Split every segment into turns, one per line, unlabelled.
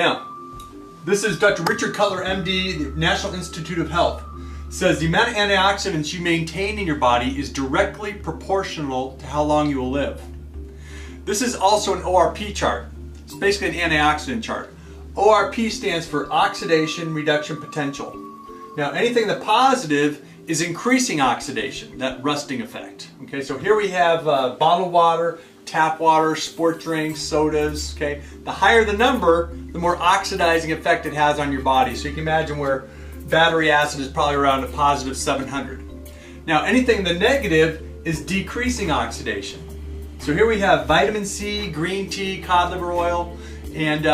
Now, this is Dr. Richard Cutler, MD, the National Institute of Health. Says the amount of antioxidants you maintain in your body is directly proportional to how long you will live. This is also an ORP chart. It's basically an antioxidant chart. ORP stands for oxidation reduction potential. Now, anything the positive is increasing oxidation, that rusting effect. Okay, so here we have bottled water, tap water, sport drinks, sodas. Okay, the higher the number, the more oxidizing effect it has on your body. So you can imagine where battery acid is probably around a positive 700. Now, anything the negative is decreasing oxidation. So here we have vitamin C, green tea, cod liver oil, and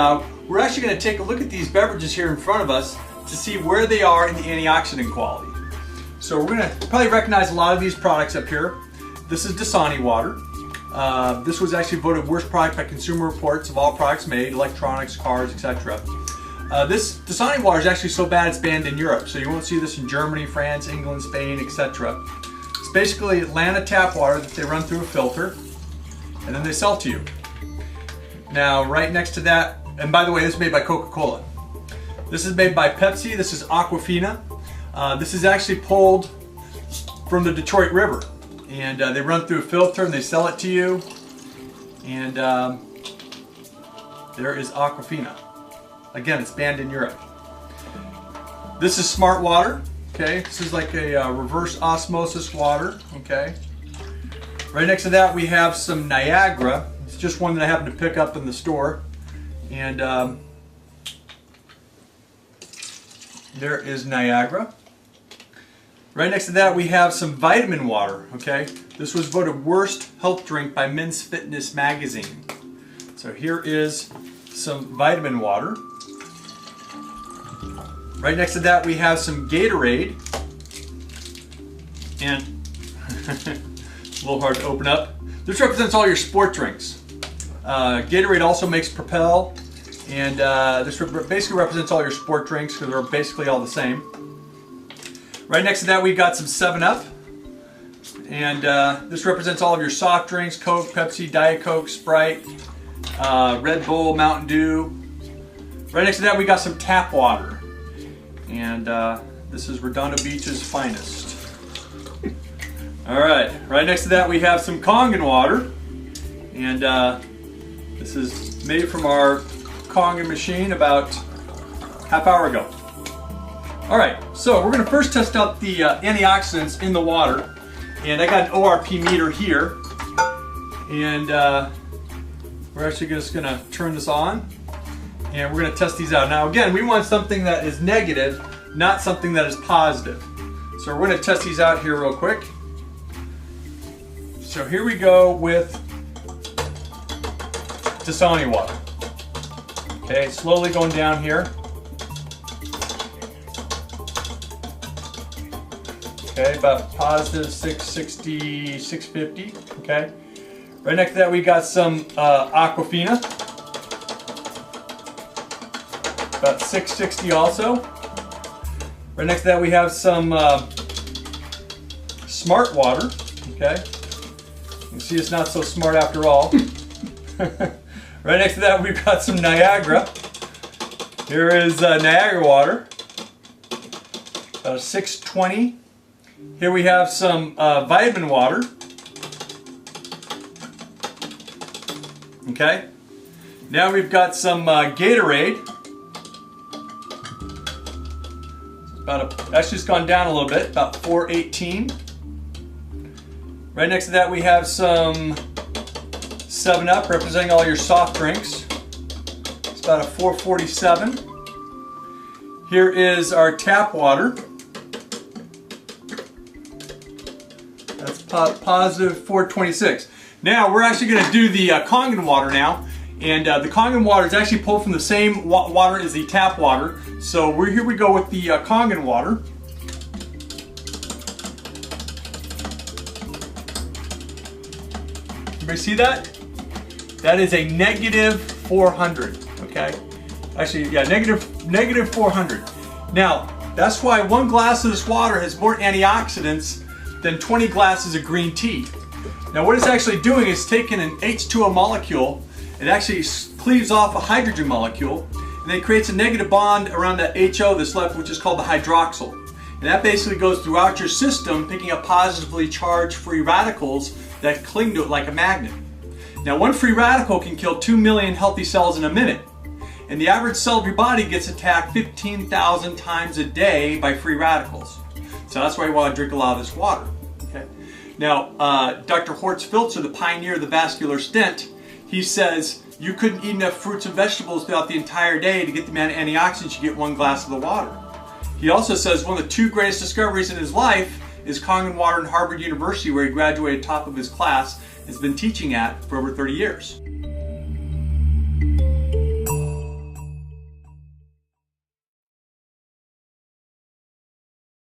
we're actually going to take a look at these beverages here in front of us to see where they are in the antioxidant quality. So we're going to probably recognize a lot of these products up here. This is Dasani water. This was actually voted worst product by Consumer Reports of all products made, electronics, cars, etc. This Dasani water is actually so bad it's banned in Europe, so you won't see this in Germany, France, England, Spain, etc. It's basically Atlanta tap water that they run through a filter and then they sell to you. Now, right next to that, and by the way, this is made by Coca-Cola. This is made by Pepsi. This is Aquafina. This is actually pulled from the Detroit River, and they run through a filter and they sell it to you. And there is Aquafina. Again, it's banned in Europe. This is Smart Water. Okay, this is like a reverse osmosis water. Okay. Right next to that, we have some Niagara. It's just one that I happened to pick up in the store, and there is Niagara. Right next to that, we have some vitamin water. Okay, this was voted worst health drink by Men's Fitness magazine. So here is some vitamin water. Right next to that, we have some Gatorade, and it's a little hard to open up. This represents all your sport drinks. Gatorade also makes Propel, and this basically represents all your sport drinks because they're basically all the same. Right next to that, we've got some 7-Up, and this represents all of your soft drinks: Coke, Pepsi, Diet Coke, Sprite, Red Bull, Mountain Dew. Right next to that, we got some tap water, and this is Redondo Beach's finest. All right, right next to that, we have some Kangen water, and this is made from our Kangen machine about half hour ago. All right, so we're going to first test out the antioxidants in the water, and I got an ORP meter here, and we're actually just going to turn this on, and we're going to test these out. Now again, we want something that is negative, not something that is positive. So we're going to test these out here real quick. So here we go with Dasani water. Okay, slowly going down here. Okay, about positive 660, 650. Okay. Right next to that, we got some Aquafina. About 660 also. Right next to that, we have some Smart Water. Okay. You can see it's not so smart after all. Right next to that, we've got some Niagara. Here is Niagara water. About a 620. Here we have some vitamin water. Okay. Now we've got some Gatorade. Actually, it's gone down a little bit, about 418. Right next to that, we have some 7-Up, representing all your soft drinks. It's about a 447. Here is our tap water. That's positive 426. Now we're actually going to do the Kangen water now, and the Kangen water is actually pulled from the same water as the tap water. So here we go with the Kangen water. Everybody see that? That is a negative 400. Okay, actually, yeah, negative 400. Now that's why one glass of this water has more antioxidants than 20 glasses of green tea. Now what it's actually doing is taking an H2O molecule, it actually cleaves off a hydrogen molecule, and then it creates a negative bond around that HO that's left, which is called the hydroxyl. And that basically goes throughout your system, picking up positively charged free radicals that cling to it like a magnet. Now, one free radical can kill 2 million healthy cells in a minute. And the average cell of your body gets attacked 15,000 times a day by free radicals. So that's why you want to drink a lot of this water. Okay? Now, Dr. Horst Filtzer, the pioneer of the vascular stent, he says you couldn't eat enough fruits and vegetables throughout the entire day to get the amount of antioxidants you get one glass of the water. He also says one of the 2 greatest discoveries in his life is Kangen water in Harvard University, where he graduated top of his class, has been teaching at for over 30 years.